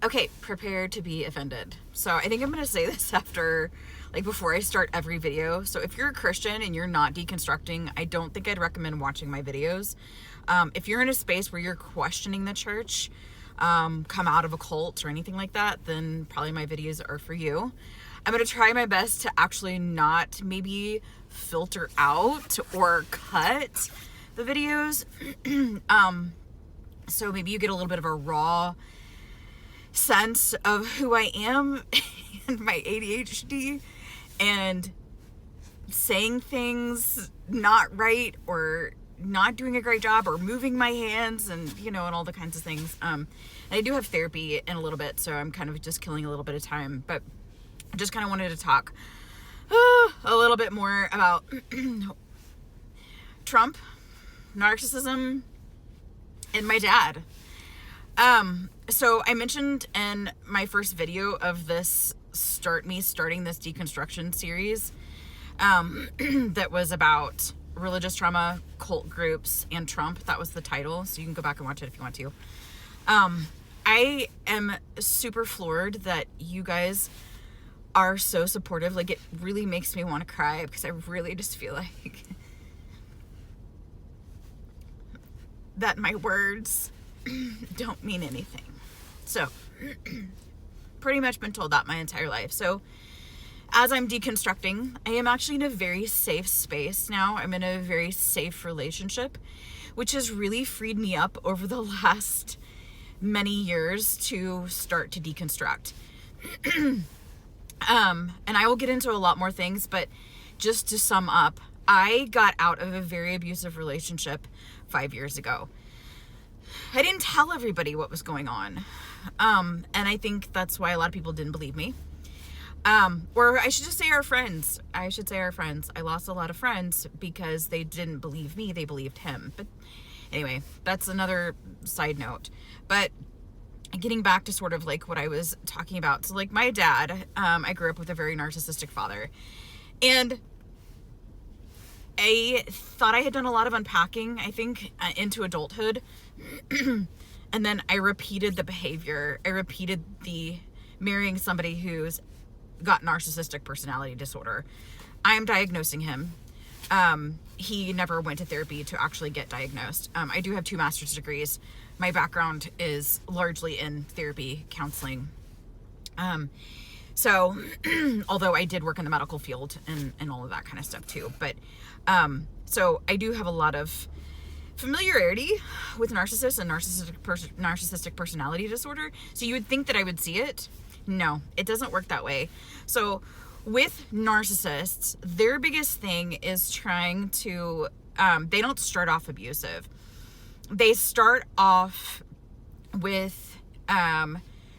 Okay, prepare to be offended. So I think I'm going to say this after, like, before I start every video. So if you're a Christian and you're not deconstructing, I don't think I'd recommend watching my videos. If you're in a space where you're questioning the church, come out of a cult or anything like that, then probably my videos are for you. I'm going to try my best to actually not maybe filter out or cut the videos. So maybe you get a little bit of a raw sense of who I am and my ADHD and saying things not right or not doing a great job or moving my hands and, and all the kinds of things. And I do have therapy in a little bit, so I'm kind of just killing a little bit of time, but I just kind of wanted to talk a little bit more about Trump, narcissism, and my dad. So I mentioned in my first video of this starting this deconstruction series, that was about religious trauma, cult groups, and Trump. That was the title, so you can go back and watch it if you want to. I am super floored that you guys are so supportive. Like, it really makes me want to cry because I really just feel like that my words don't mean anything. So, pretty much been told that my entire life. So, as I'm deconstructing, I am actually in a very safe space now. I'm in a very safe relationship, which has really freed me up over the last many years to start to deconstruct. And I will get into a lot more things, but just to sum up, I got out of a very abusive relationship 5 years ago. I didn't tell everybody what was going on. And I think that's why a lot of people didn't believe me. Or I should just say our friends. I lost a lot of friends because they didn't believe me. They believed him. But anyway, that's another side note. But getting back to sort of like what I was talking about. So like my dad, I grew up with a very narcissistic father. And I thought I had done a lot of unpacking, I think, into adulthood. And then I repeated the behavior. I repeated the marrying somebody who's got narcissistic personality disorder. I'm diagnosing him. He never went to therapy to actually get diagnosed. I do have 2 master's degrees. My background is largely in therapy, counseling. So, although I did work in the medical field and all of that kind of stuff too. But, so I do have a lot of familiarity with narcissists and narcissistic personality disorder. So you would think that I would see it. No, it doesn't work that way. So with narcissists, their biggest thing is trying to, they don't start off abusive. They start off with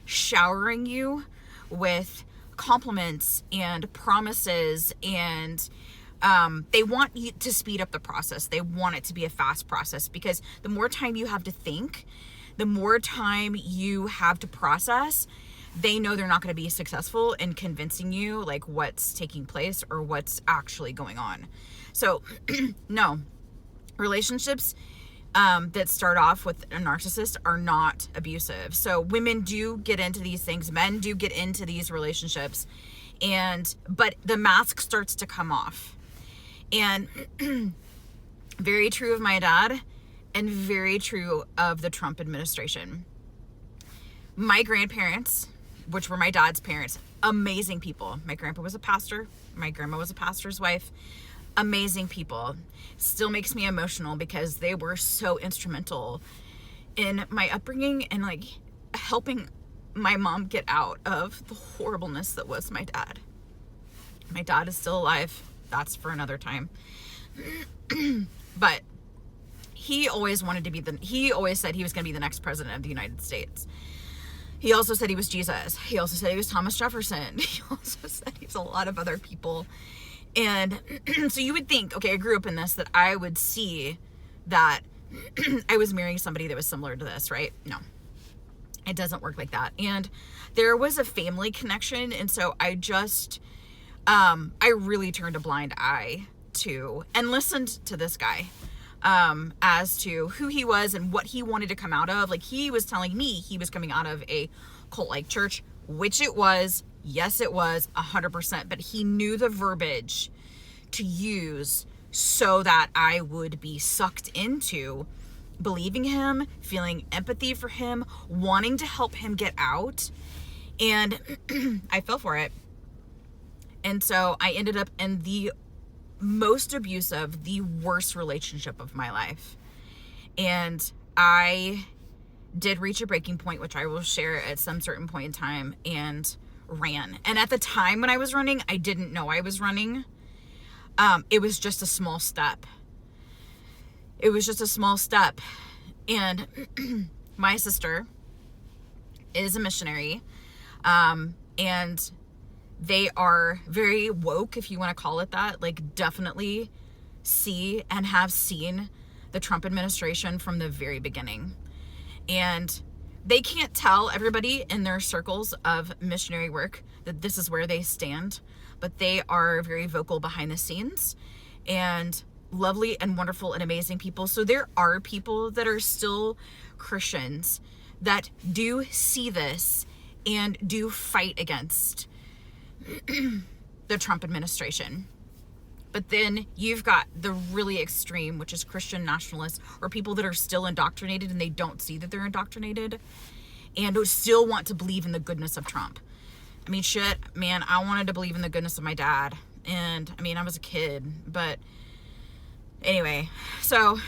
showering you with compliments and promises, and they want you to speed up the process. They want it to be a fast process because the more time you have to think, the more time you have to process, they know they're not going to be successful in convincing you like what's taking place or what's actually going on. So no, relationships that start off with a narcissist are not abusive. So women do get into these things, men do get into these relationships, but the mask starts to come off. And very true of my dad and very true of the Trump administration. My grandparents, which were my dad's parents, amazing people. My grandpa was a pastor. My grandma was a pastor's wife. Amazing people. Still makes me emotional because they were so instrumental in my upbringing and like helping my mom get out of the horribleness that was my dad. My dad is still alive. That's for another time. But he always wanted to be he always said he was going to be the next president of the United States. He also said he was Jesus. He also said he was Thomas Jefferson. He also said he's a lot of other people. And so you would think, okay, I grew up in this, that I would see that I was marrying somebody that was similar to this, right? No, it doesn't work like that. And there was a family connection. And so I just, I really turned a blind eye to and listened to this guy. as to who he was and what he wanted to come out of. Like, he was telling me he was coming out of a cult-like church, which it was. Yes, it was 100%, but he knew the verbiage to use so that I would be sucked into believing him, feeling empathy for him, wanting to help him get out. And I fell for it. And so I ended up in the most abusive, the worst relationship of my life. And I did reach a breaking point, which I will share at some certain point in time, and ran. And at the time when I was running, I didn't know I was running. It was just a small step. It was just a small step. And my sister is a missionary. And they are very woke, if you want to call it that. Like, definitely see and have seen the Trump administration from the very beginning. And they can't tell everybody in their circles of missionary work that this is where they stand, but they are very vocal behind the scenes and lovely and wonderful and amazing people. So there are people that are still Christians that do see this and do fight against the Trump administration. But then you've got the really extreme, which is Christian nationalists, or people that are still indoctrinated and they don't see that they're indoctrinated and who still want to believe in the goodness of Trump. I mean, shit, man, I wanted to believe in the goodness of my dad. And I mean, I was a kid, but anyway, so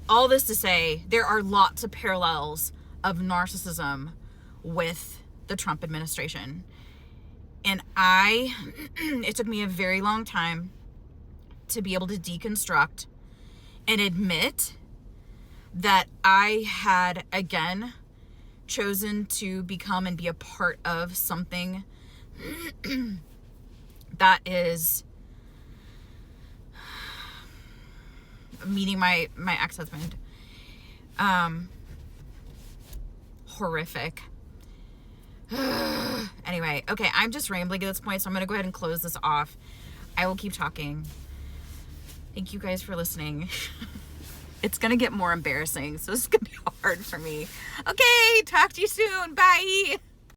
all this to say, there are lots of parallels of narcissism with the Trump administration. And it took me a very long time to be able to deconstruct and admit that I had, again, chosen to become and be a part of something that is meeting my ex-husband. Horrific. Anyway, okay, I'm just rambling at this point, so I'm going to go ahead and close this off. I will keep talking. Thank you guys for listening. It's going to get more embarrassing, so this is going to be hard for me. Okay, talk to you soon. Bye.